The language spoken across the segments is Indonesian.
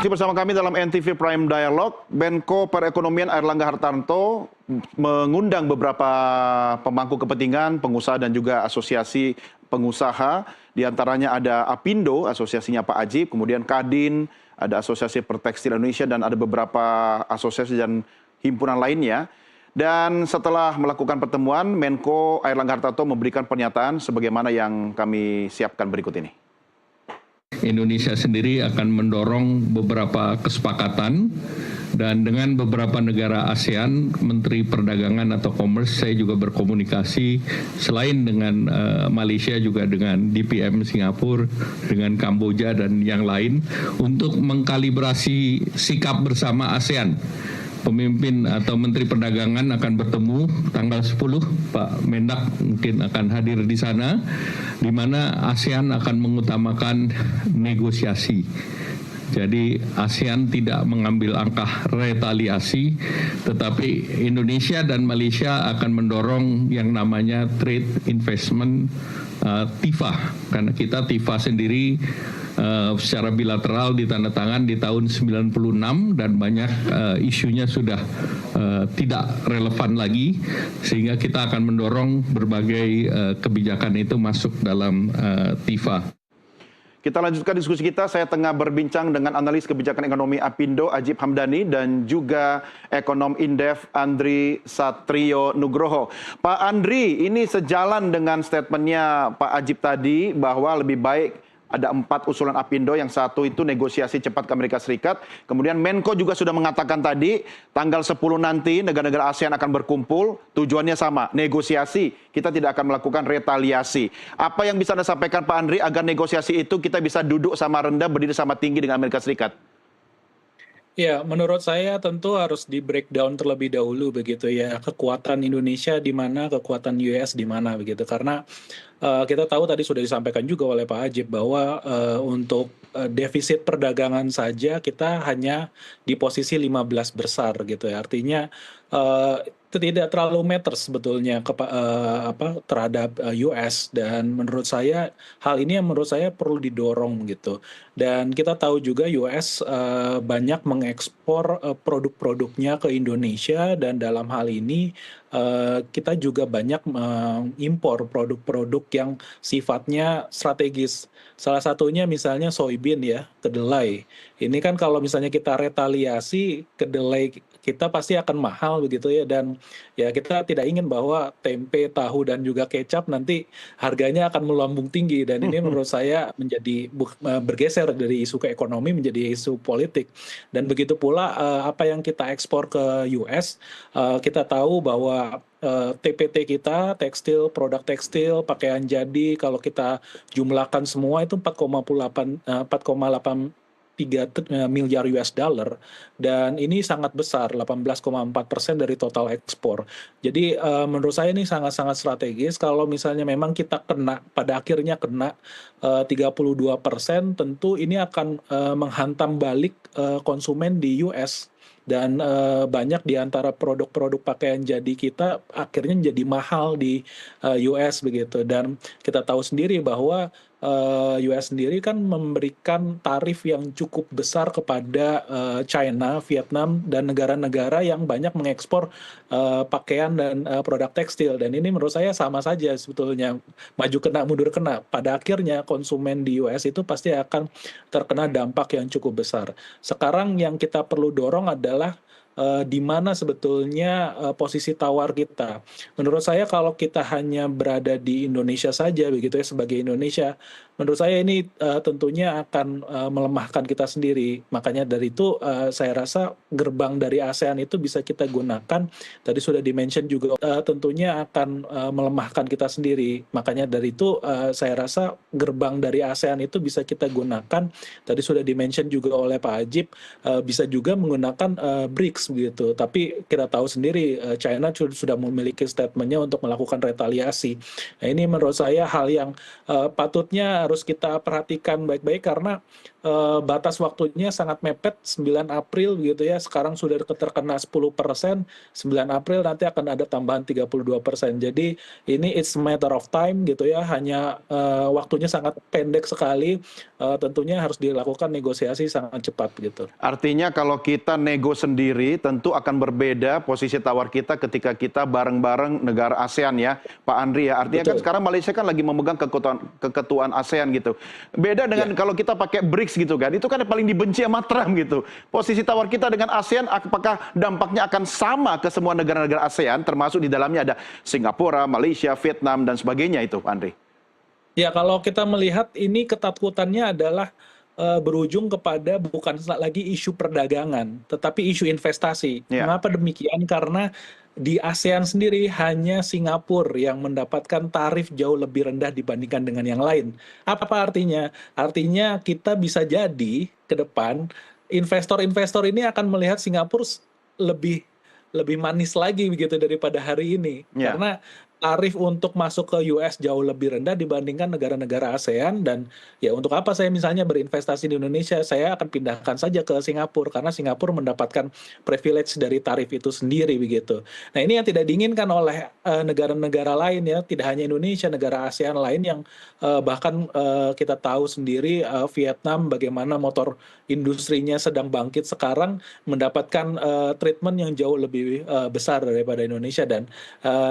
Masih bersama kami dalam NTV Prime Dialog, Menko Perekonomian Airlangga Hartarto mengundang beberapa pemangku kepentingan, pengusaha dan juga asosiasi pengusaha. Di antaranya ada Apindo, asosiasinya Pak Ajib, kemudian Kadin, ada Asosiasi Pertekstil Indonesia dan ada beberapa asosiasi dan himpunan lainnya. Dan setelah melakukan pertemuan, Menko Airlangga Hartarto memberikan pernyataan sebagaimana yang kami siapkan berikut ini. Indonesia sendiri akan mendorong beberapa kesepakatan dan dengan beberapa negara ASEAN, Menteri Perdagangan atau Commerce, saya juga berkomunikasi selain dengan Malaysia juga dengan DPM Singapura, dengan Kamboja dan yang lain untuk mengkalibrasi sikap bersama ASEAN. Pemimpin atau Menteri Perdagangan akan bertemu tanggal 10, Pak Mendak mungkin akan hadir di sana, di mana ASEAN akan mengutamakan negosiasi. Jadi ASEAN tidak mengambil langkah retaliasi, tetapi Indonesia dan Malaysia akan mendorong yang namanya trade investment TIFA, karena kita TIFA sendiri secara bilateral ditandatangan di tahun 96 dan banyak isunya sudah tidak relevan lagi, sehingga kita akan mendorong berbagai kebijakan itu masuk dalam TIFA. Kita lanjutkan diskusi kita. Saya tengah berbincang dengan analis kebijakan ekonomi Apindo Ajib Hamdani dan juga ekonom Indef Andri Satrio Nugroho. Pak Andri, ini sejalan dengan statementnya Pak Ajib tadi bahwa lebih baik ada 4 usulan Apindo, yang satu itu negosiasi cepat ke Amerika Serikat. Kemudian Menko juga sudah mengatakan tadi, tanggal 10 nanti negara-negara ASEAN akan berkumpul, tujuannya sama, negosiasi. Kita tidak akan melakukan retaliasi. Apa yang bisa Anda sampaikan Pak Andri agar negosiasi itu kita bisa duduk sama rendah, berdiri sama tinggi dengan Amerika Serikat? Ya, menurut saya tentu harus di breakdown terlebih dahulu begitu ya, kekuatan Indonesia di mana, kekuatan US di mana begitu. Karena kita tahu tadi sudah disampaikan juga oleh Pak Ajib bahwa untuk defisit perdagangan saja kita hanya di posisi 15 besar gitu ya. Artinya itu tidak terlalu matter sebetulnya terhadap US, dan menurut saya hal ini yang menurut saya perlu didorong gitu. Dan kita tahu juga US banyak mengekspor produk-produknya ke Indonesia, dan dalam hal ini kita juga banyak mengimpor produk-produk yang sifatnya strategis. Salah satunya misalnya soybean ya, kedelai. Ini kan kalau misalnya kita retaliasi, kedelai kita pasti akan mahal begitu ya, dan ya kita tidak ingin bahwa tempe, tahu dan juga kecap nanti harganya akan melambung tinggi, dan ini menurut saya menjadi bergeser dari isu ke ekonomi menjadi isu politik. Dan begitu pula apa yang kita ekspor ke US, kita tahu bahwa TPT kita, tekstil, produk tekstil, pakaian jadi, kalau kita jumlahkan semua itu 4,83 miliar US dollar, dan ini sangat besar, 18,4% dari total ekspor. Jadi menurut saya ini sangat-sangat strategis. Kalau misalnya memang kita kena, pada akhirnya kena 32%, tentu ini akan menghantam balik konsumen di US. Dan banyak di antara produk-produk pakaian jadi kita akhirnya jadi mahal di US begitu. Dan kita tahu sendiri bahwa US sendiri kan memberikan tarif yang cukup besar kepada China, Vietnam, dan negara-negara yang banyak mengekspor pakaian dan produk tekstil. Dan ini menurut saya sama saja sebetulnya, maju kena mundur kena. Pada akhirnya konsumen di US itu pasti akan terkena dampak yang cukup besar. Sekarang yang kita perlu dorong adalah di mana sebetulnya posisi tawar kita. Menurut saya kalau kita hanya berada di Indonesia saja begitu ya, sebagai Indonesia, menurut saya ini tentunya akan melemahkan kita sendiri. Makanya dari itu saya rasa gerbang dari ASEAN itu bisa kita gunakan. Tadi sudah di-mention juga tentunya akan melemahkan kita sendiri. Makanya dari itu saya rasa gerbang dari ASEAN itu bisa kita gunakan. Tadi sudah di-mention juga oleh Pak Ajib, bisa juga menggunakan BRICS begitu. Tapi kita tahu sendiri China sudah memiliki statementnya untuk melakukan retaliasi. Nah, ini menurut saya hal yang patutnya harus kita perhatikan baik-baik, karena batas waktunya sangat mepet, 9 April gitu ya, sekarang sudah terkena 10%, 9 April nanti akan ada tambahan 32%. Jadi ini it's a matter of time gitu ya, hanya waktunya sangat pendek sekali, tentunya harus dilakukan negosiasi sangat cepat gitu. Artinya kalau kita nego sendiri tentu akan berbeda posisi tawar kita ketika kita bareng-bareng negara ASEAN ya, Pak Andri ya. Artinya kan Betul. sekarang Malaysia kan lagi memegang keketuaan ASEAN gitu. Beda dengan Ya. kalau kita pakai BRICS gitu kan. Itu kan yang paling dibenci sama Trump gitu. Posisi tawar kita dengan ASEAN apakah dampaknya akan sama ke semua negara-negara ASEAN termasuk di dalamnya ada Singapura, Malaysia, Vietnam dan sebagainya itu, Pak Andri? Ya, kalau kita melihat ini ketakutannya adalah berujung kepada bukan lagi isu perdagangan, tetapi isu investasi. Ya. Mengapa demikian? Karena di ASEAN sendiri hanya Singapura yang mendapatkan tarif jauh lebih rendah dibandingkan dengan yang lain. Apa artinya? Artinya kita bisa jadi ke depan investor-investor ini akan melihat Singapura lebih lebih manis lagi begitu daripada hari ini. Ya. Karena tarif untuk masuk ke US jauh lebih rendah dibandingkan negara-negara ASEAN, dan ya untuk apa saya misalnya berinvestasi di Indonesia, saya akan pindahkan saja ke Singapura karena Singapura mendapatkan privilege dari tarif itu sendiri begitu. Nah, ini yang tidak diinginkan oleh negara-negara lain ya, tidak hanya Indonesia, negara ASEAN lain yang bahkan kita tahu sendiri Vietnam bagaimana motor industrinya sedang bangkit sekarang mendapatkan treatment yang jauh lebih besar daripada Indonesia, dan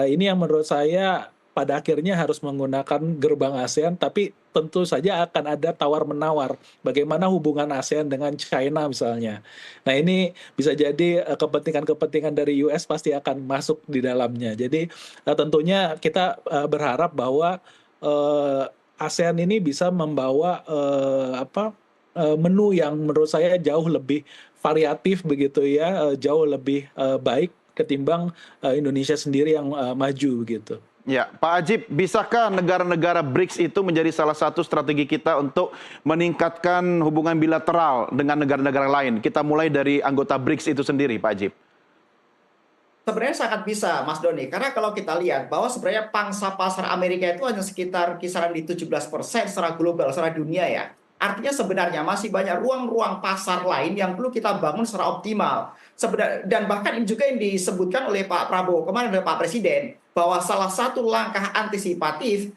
ini yang menurut saya pada akhirnya harus menggunakan gerbang ASEAN, tapi tentu saja akan ada tawar-menawar. Bagaimana hubungan ASEAN dengan China misalnya. Nah, ini bisa jadi kepentingan-kepentingan dari US pasti akan masuk di dalamnya. Jadi tentunya kita berharap bahwa ASEAN ini bisa membawa menu yang menurut saya jauh lebih variatif begitu ya, jauh lebih baik ketimbang Indonesia sendiri yang maju gitu. Ya, Pak Ajib, bisakah negara-negara BRICS itu menjadi salah satu strategi kita untuk meningkatkan hubungan bilateral dengan negara-negara lain? Kita mulai dari anggota BRICS itu sendiri, Pak Ajib. Sebenarnya sangat bisa, Mas Doni, karena kalau kita lihat bahwa sebenarnya pangsa pasar Amerika itu hanya sekitar kisaran di 17% secara global, secara dunia ya. Artinya sebenarnya masih banyak ruang-ruang pasar lain yang perlu kita bangun secara optimal. Dan bahkan ini juga yang disebutkan oleh Pak Prabowo kemarin oleh Pak Presiden, bahwa salah satu langkah antisipatif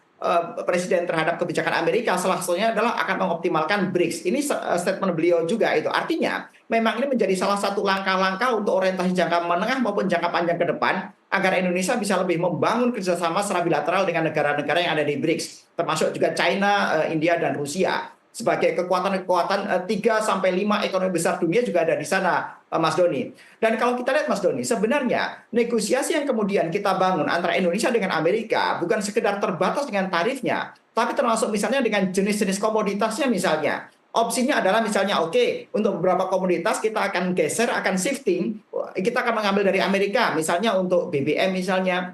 Presiden terhadap kebijakan Amerika salah satunya adalah akan mengoptimalkan BRICS. Ini statement beliau juga itu. Artinya memang ini menjadi salah satu langkah-langkah untuk orientasi jangka menengah maupun jangka panjang ke depan agar Indonesia bisa lebih membangun kerjasama secara bilateral dengan negara-negara yang ada di BRICS, termasuk juga China, India, dan Rusia. Sebagai kekuatan 3 sampai 5 ekonomi besar dunia juga ada di sana, Mas Doni. Dan kalau kita lihat, Mas Doni, sebenarnya negosiasi yang kemudian kita bangun antara Indonesia dengan Amerika bukan sekedar terbatas dengan tarifnya, tapi termasuk misalnya dengan jenis-jenis komoditasnya misalnya. Opsinya adalah misalnya untuk beberapa komoditas kita akan geser, akan shifting, kita akan mengambil dari Amerika, misalnya untuk BBM misalnya.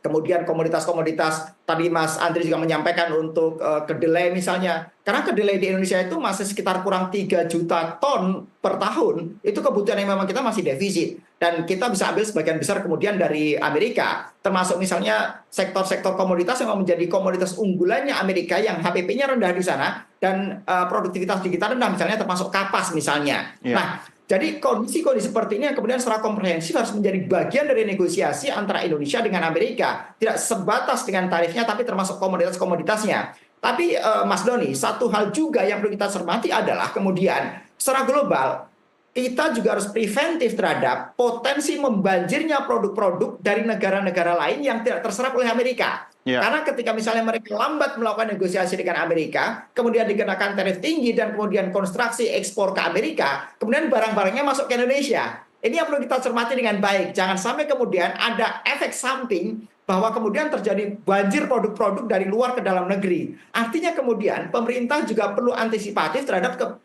Kemudian komoditas-komoditas tadi Mas Andri juga menyampaikan untuk kedelai misalnya. Karena kedelai di Indonesia itu masih sekitar kurang 3 juta ton per tahun. Itu kebutuhan yang memang kita masih defisit. Dan kita bisa ambil sebagian besar kemudian dari Amerika. Termasuk misalnya sektor-sektor komoditas yang menjadi komoditas unggulannya Amerika yang HPP-nya rendah di sana. Dan produktivitas digital rendah misalnya termasuk kapas misalnya. Ya. Nah, jadi kondisi-kondisi seperti ini yang kemudian secara komprehensif harus menjadi bagian dari negosiasi antara Indonesia dengan Amerika. Tidak sebatas dengan tarifnya, tapi termasuk komoditas-komoditasnya. Tapi Mas Doni, satu hal juga yang perlu kita cermati adalah kemudian secara global, kita juga harus preventif terhadap potensi membanjirnya produk-produk dari negara-negara lain yang tidak terserap oleh Amerika. Ya. Karena ketika misalnya mereka lambat melakukan negosiasi dengan Amerika, kemudian dikenakan tarif tinggi dan kemudian konstruksi ekspor ke Amerika, kemudian barang-barangnya masuk ke Indonesia. Ini yang perlu kita cermati dengan baik. Jangan sampai kemudian ada efek samping bahwa kemudian terjadi banjir produk-produk dari luar ke dalam negeri. Artinya kemudian pemerintah juga perlu antisipatif terhadap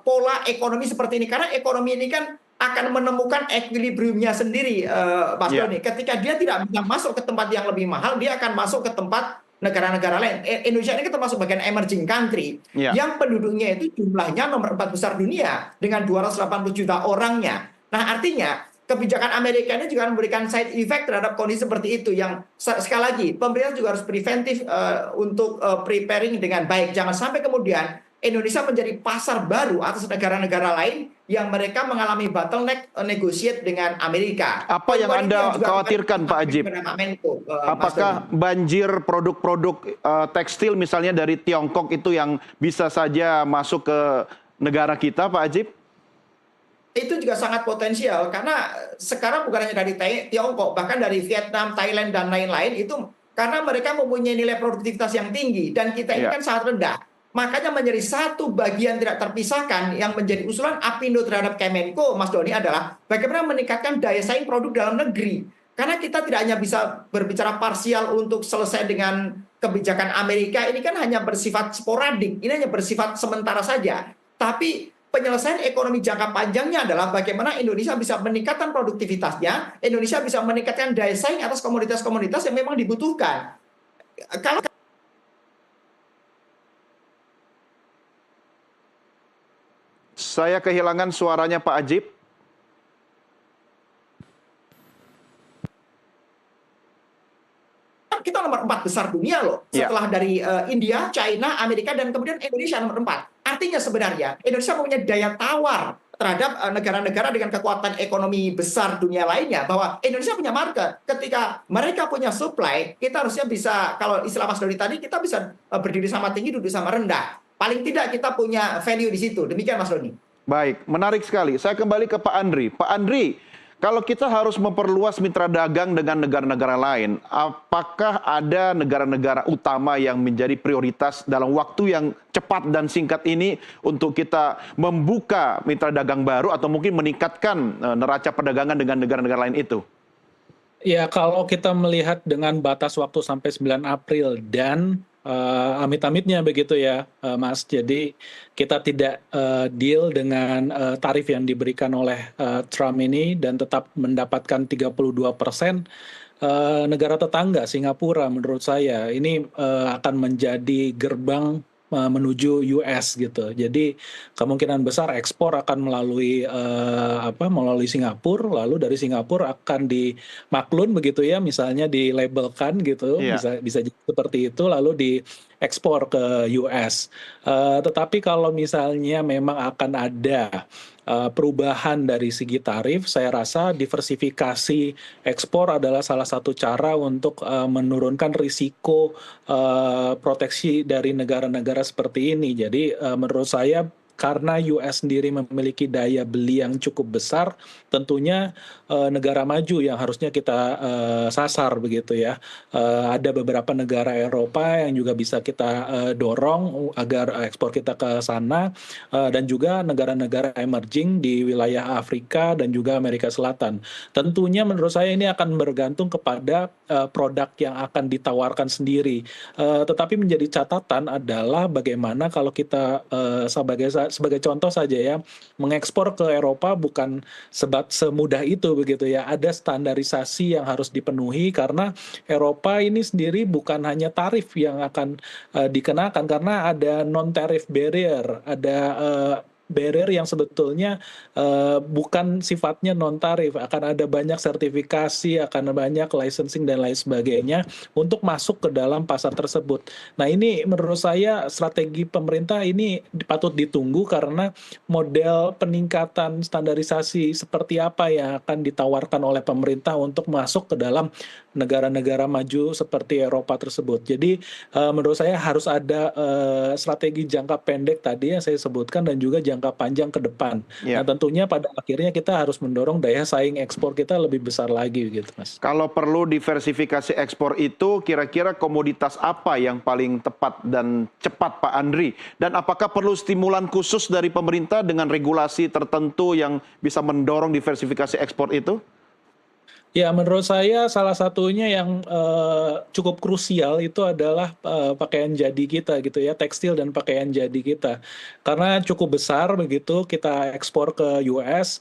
pola ekonomi seperti ini. Karena ekonomi ini kan akan menemukan equilibriumnya sendiri, Mas Doni. Ketika dia tidak bisa masuk ke tempat yang lebih mahal, dia akan masuk ke tempat negara-negara lain. Indonesia ini termasuk bagian emerging country yang penduduknya itu jumlahnya nomor 4 besar dunia dengan 280 juta orangnya. Nah, artinya kebijakan Amerika ini juga memberikan side effect terhadap kondisi seperti itu yang sekali lagi pemerintah juga harus preventif untuk preparing dengan baik. Jangan sampai kemudian Indonesia menjadi pasar baru atas negara-negara lain yang mereka mengalami bottleneck negotiate dengan Amerika. Apa yang Poin-poin ini Anda juga khawatirkan, Pak Ajib? kepada Pak Menko, Mas Apakah Doni. banjir produk-produk tekstil misalnya dari Tiongkok itu yang bisa saja masuk ke negara kita, Pak Ajib? Itu juga sangat potensial karena sekarang bukan hanya dari Tiongkok, bahkan dari Vietnam, Thailand dan lain-lain itu karena mereka mempunyai nilai produktivitas yang tinggi dan kita ini Ya. kan sangat rendah. Makanya menjadi satu bagian tidak terpisahkan yang menjadi usulan Apindo terhadap Kemenko, Mas Doni, adalah bagaimana meningkatkan daya saing produk dalam negeri. Karena kita tidak hanya bisa berbicara parsial untuk selesai dengan kebijakan Amerika, ini kan hanya bersifat sporadik, ini hanya bersifat sementara saja. Tapi penyelesaian ekonomi jangka panjangnya adalah bagaimana Indonesia bisa meningkatkan produktivitasnya, Indonesia bisa meningkatkan daya saing atas komoditas-komoditas yang memang dibutuhkan. Kalau Saya kehilangan suaranya Pak Ajib. kita nomor 4 besar dunia loh, Ya. setelah dari India, China, Amerika, dan kemudian Indonesia nomor 4. Artinya sebenarnya Indonesia mempunyai daya tawar terhadap negara-negara dengan kekuatan ekonomi besar dunia lainnya, bahwa Indonesia punya market. Ketika mereka punya supply, kita harusnya bisa, kalau istilah Mas Doni tadi, kita bisa berdiri sama tinggi, duduk sama rendah. Paling tidak kita punya value di situ. Demikian Mas Doni. Baik, menarik sekali. Saya kembali ke Pak Andri. Pak Andri, kalau kita harus memperluas mitra dagang dengan negara-negara lain, apakah ada negara-negara utama yang menjadi prioritas dalam waktu yang cepat dan singkat ini untuk kita membuka mitra dagang baru atau mungkin meningkatkan neraca perdagangan dengan negara-negara lain itu? Ya, kalau kita melihat dengan batas waktu sampai 9 April dan amit-amitnya begitu ya, Mas. Jadi kita tidak deal dengan tarif yang diberikan oleh Trump ini dan tetap mendapatkan 32%. Negara tetangga Singapura menurut saya ini akan menjadi gerbang menuju US gitu. Jadi kemungkinan besar ekspor akan melalui Singapura, lalu dari Singapura akan dimaklun begitu ya, misalnya dilabelkan gitu, Iya. bisa jadi seperti itu, lalu diekspor ke US. Tetapi kalau misalnya memang akan ada perubahan dari segi tarif, saya rasa diversifikasi ekspor adalah salah satu cara untuk menurunkan risiko proteksi dari negara-negara seperti ini. Jadi menurut saya karena US sendiri memiliki daya beli yang cukup besar, tentunya negara maju yang harusnya kita sasar begitu ya. Ada beberapa negara Eropa yang juga bisa kita dorong agar ekspor kita ke sana, dan juga negara-negara emerging di wilayah Afrika dan juga Amerika Selatan. Tentunya menurut saya ini akan bergantung kepada produk yang akan ditawarkan sendiri. Tetapi menjadi catatan adalah bagaimana kalau kita sebagai contoh saja ya, mengekspor ke Eropa bukan semudah itu begitu ya. Ada standarisasi yang harus dipenuhi karena Eropa ini sendiri bukan hanya tarif yang akan dikenakan, karena ada non-tariff barrier, ada barrier yang sebetulnya bukan sifatnya non-tarif, akan ada banyak sertifikasi, akan banyak licensing dan lain sebagainya untuk masuk ke dalam pasar tersebut. Nah ini menurut saya strategi pemerintah ini patut ditunggu karena model peningkatan standarisasi seperti apa yang akan ditawarkan oleh pemerintah untuk masuk ke dalam negara-negara maju seperti Eropa tersebut. Jadi menurut saya harus ada strategi jangka pendek tadi yang saya sebutkan dan juga jangka panjang ke depan. Ya. Nah tentunya pada akhirnya kita harus mendorong daya saing ekspor kita lebih besar lagi gitu, Mas. Kalau perlu diversifikasi ekspor itu, kira-kira komoditas apa yang paling tepat dan cepat, Pak Andri? Dan apakah perlu stimulan khusus dari pemerintah dengan regulasi tertentu yang bisa mendorong diversifikasi ekspor itu? Ya, menurut saya salah satunya yang cukup krusial itu adalah pakaian jadi kita gitu ya, tekstil dan pakaian jadi kita. Karena cukup besar begitu kita ekspor ke US.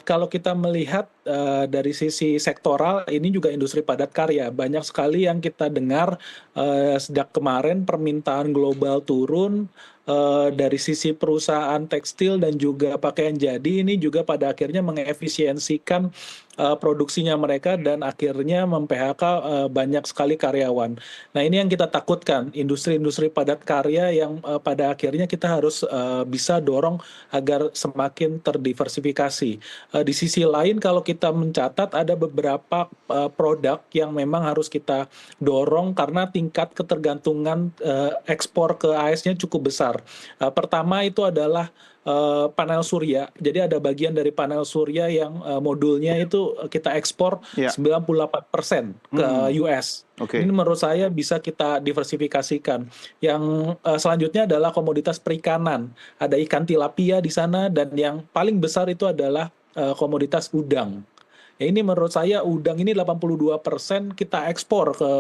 Kalau kita melihat dari sisi sektoral, ini juga industri padat karya. Banyak sekali yang kita dengar sejak kemarin permintaan global turun. Dari sisi perusahaan tekstil dan juga pakaian jadi ini juga pada akhirnya mengefisiensikan produksinya mereka dan akhirnya mem-PHK banyak sekali karyawan. Nah, ini yang kita takutkan, industri-industri padat karya yang pada akhirnya kita harus bisa dorong agar semakin terdiversifikasi. Di sisi lain kalau kita mencatat ada beberapa produk yang memang harus kita dorong karena tingkat ketergantungan ekspor ke AS-nya cukup besar. Pertama itu adalah panel surya. Jadi ada bagian dari panel surya yang modulnya itu kita ekspor 98% ke US. Okay. Ini menurut saya bisa kita diversifikasikan. Yang selanjutnya adalah komoditas perikanan. Ada ikan tilapia di sana dan yang paling besar itu adalah komoditas udang. Ya, ini menurut saya udang ini 82% kita ekspor ke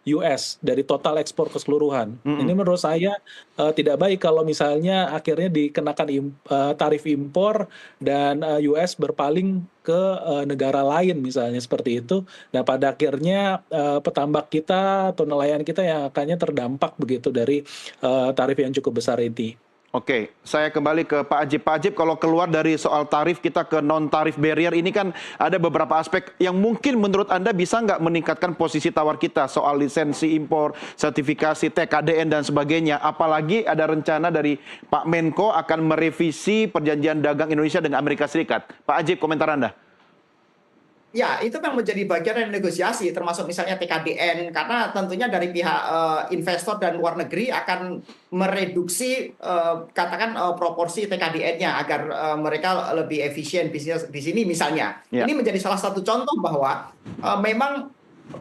US dari total ekspor keseluruhan. Ini menurut saya tidak baik kalau misalnya akhirnya dikenakan tarif impor dan US berpaling ke negara lain misalnya seperti itu. Nah pada akhirnya petambak kita atau nelayan kita yang akannya terdampak begitu dari tarif yang cukup besar ini. Oke, saya kembali ke Pak Ajib. Pak Ajib, kalau keluar dari soal tarif kita ke non-tarif barrier, ini kan ada beberapa aspek yang mungkin menurut Anda bisa nggak meningkatkan posisi tawar kita soal lisensi impor, sertifikasi, TKDN, dan sebagainya. Apalagi ada rencana dari Pak Menko akan merevisi perjanjian dagang Indonesia dengan Amerika Serikat. Pak Ajib, komentar Anda. Ya, itu memang menjadi bagian dari negosiasi, termasuk misalnya TKDN, karena tentunya dari pihak investor dan luar negeri akan mereduksi katakan proporsi TKDN-nya agar mereka lebih efisien bisnis di sini misalnya. Ya. Ini menjadi salah satu contoh bahwa memang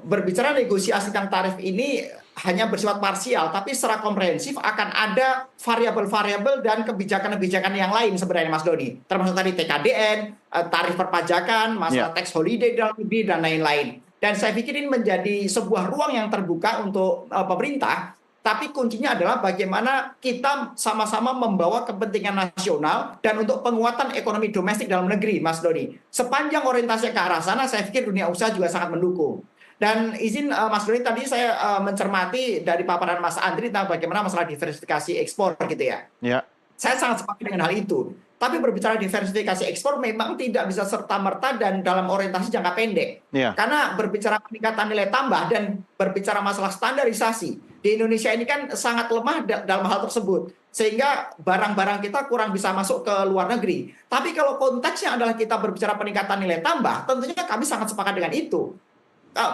berbicara negosiasi tentang tarif ini hanya bersifat parsial, tapi secara komprehensif akan ada variabel-variabel dan kebijakan-kebijakan yang lain sebenarnya Mas Doni. Termasuk tadi TKDN, tarif perpajakan, masalah tax holiday dalam negeri, dan lain-lain. Dan saya pikir ini menjadi sebuah ruang yang terbuka untuk pemerintah, tapi kuncinya adalah bagaimana kita sama-sama membawa kepentingan nasional dan untuk penguatan ekonomi domestik dalam negeri, Mas Doni. Sepanjang orientasi ke arah sana, saya pikir dunia usaha juga sangat mendukung. Dan izin Mas Doni, tadi saya mencermati dari paparan Mas Andri tentang bagaimana masalah diversifikasi ekspor gitu ya. Ya. Saya sangat sepakat dengan hal itu. Tapi berbicara diversifikasi ekspor memang tidak bisa serta-merta dan dalam orientasi jangka pendek. Ya. Karena berbicara peningkatan nilai tambah dan berbicara masalah standarisasi, di Indonesia ini kan sangat lemah dalam hal tersebut. Sehingga barang-barang kita kurang bisa masuk ke luar negeri. Tapi kalau konteksnya adalah kita berbicara peningkatan nilai tambah, tentunya kami sangat sepakat dengan itu.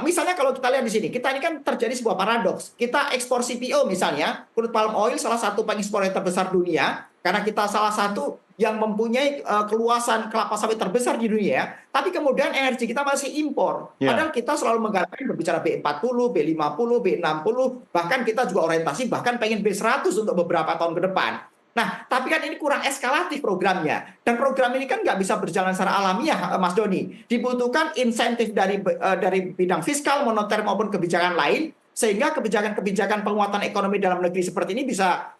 Misalnya kalau kita lihat di sini, kita ini kan terjadi sebuah paradoks. Kita ekspor CPO misalnya, crude palm oil salah satu pengekspor yang terbesar dunia, karena kita salah satu yang mempunyai keluasan kelapa sawit terbesar di dunia, tapi kemudian energi kita masih impor. Padahal kita selalu menggalakkan berbicara B40, B50, B60, bahkan kita juga orientasi bahkan pengen B100 untuk beberapa tahun ke depan. Nah, tapi kan ini kurang eskalatif programnya. Dan program ini kan nggak bisa berjalan secara alamiah, Mas Doni. Dibutuhkan insentif dari bidang fiskal, moneter maupun kebijakan lain, sehingga kebijakan-kebijakan penguatan ekonomi dalam negeri seperti ini bisa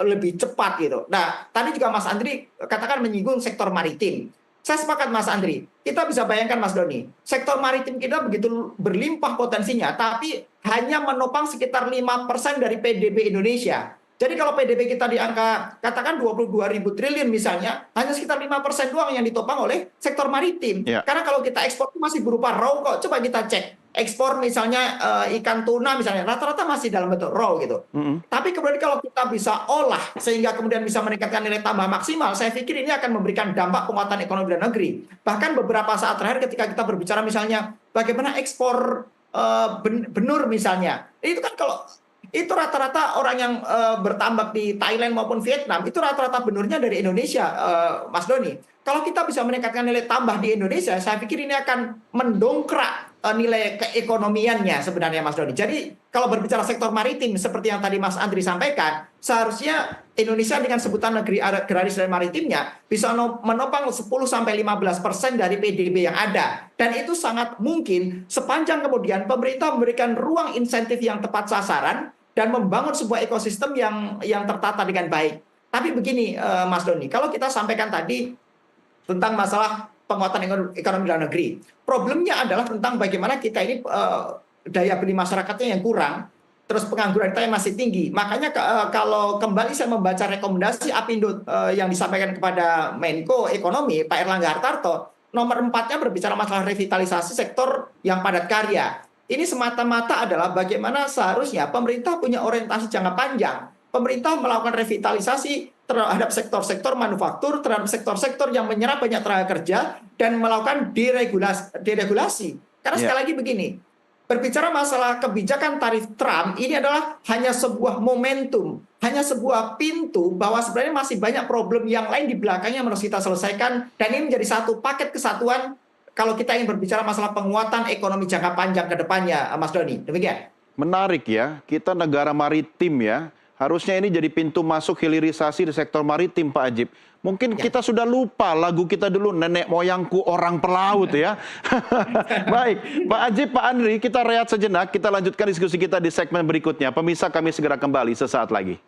lebih cepat gitu. Nah, tadi juga Mas Andri katakan menyinggung sektor maritim. Saya sepakat Mas Andri. Kita bisa bayangkan Mas Doni, sektor maritim kita begitu berlimpah potensinya, tapi hanya menopang sekitar 5% dari PDB Indonesia. Jadi kalau PDB kita di angka katakan 22.000 triliun misalnya, hanya sekitar 5% doang yang ditopang oleh sektor maritim. Karena kalau kita ekspor itu masih berupa raw kok. Coba kita cek. Ekspor misalnya ikan tuna misalnya, rata-rata masih dalam bentuk raw gitu. Tapi kemudian kalau kita bisa olah sehingga kemudian bisa meningkatkan nilai tambah maksimal, saya pikir ini akan memberikan dampak penguatan ekonomi dalam negeri. Bahkan beberapa saat terakhir ketika kita berbicara misalnya bagaimana ekspor benur misalnya. Itu kan kalau itu rata-rata orang yang bertambak di Thailand maupun Vietnam, itu rata-rata benurnya dari Indonesia, Mas Doni. Kalau kita bisa meningkatkan nilai tambah di Indonesia, saya pikir ini akan mendongkrak nilai keekonomiannya sebenarnya, Mas Doni. Jadi kalau berbicara sektor maritim, seperti yang tadi Mas Andri sampaikan, seharusnya Indonesia dengan sebutan negeri agraris dan maritimnya bisa menopang 10-15% dari PDB yang ada. Dan itu sangat mungkin sepanjang kemudian pemerintah memberikan ruang insentif yang tepat sasaran dan membangun sebuah ekosistem yang tertata dengan baik. Tapi begini Mas Doni, kalau kita sampaikan tadi tentang masalah penguatan ekonomi dalam negeri, problemnya adalah tentang bagaimana kita ini daya beli masyarakatnya yang kurang, terus pengangguran kita yang masih tinggi. Makanya kalau kembali saya membaca rekomendasi Apindo yang disampaikan kepada Menko Ekonomi, Pak Erlangga Hartarto, nomor 4-nya berbicara masalah revitalisasi sektor yang padat karya. Ini semata-mata adalah bagaimana seharusnya pemerintah punya orientasi jangka panjang. Pemerintah melakukan revitalisasi terhadap sektor-sektor manufaktur, terhadap sektor-sektor yang menyerap banyak tenaga kerja, dan melakukan deregulasi. Karena sekali lagi begini, berbicara masalah kebijakan tarif Trump, ini adalah hanya sebuah momentum, hanya sebuah pintu bahwa sebenarnya masih banyak problem yang lain di belakangnya yang harus kita selesaikan, dan ini menjadi satu paket kesatuan kalau kita ingin berbicara masalah penguatan ekonomi jangka panjang ke depannya, Mas Doni. Demikian. Menarik ya, kita negara maritim ya. Harusnya ini jadi pintu masuk hilirisasi di sektor maritim, Pak Ajib. Mungkin kita sudah lupa lagu kita dulu, nenek moyangku orang pelaut ya. Baik, Pak Ajib, Pak Andri, kita rehat sejenak. Kita lanjutkan diskusi kita di segmen berikutnya. Pemirsa, kami segera kembali sesaat lagi.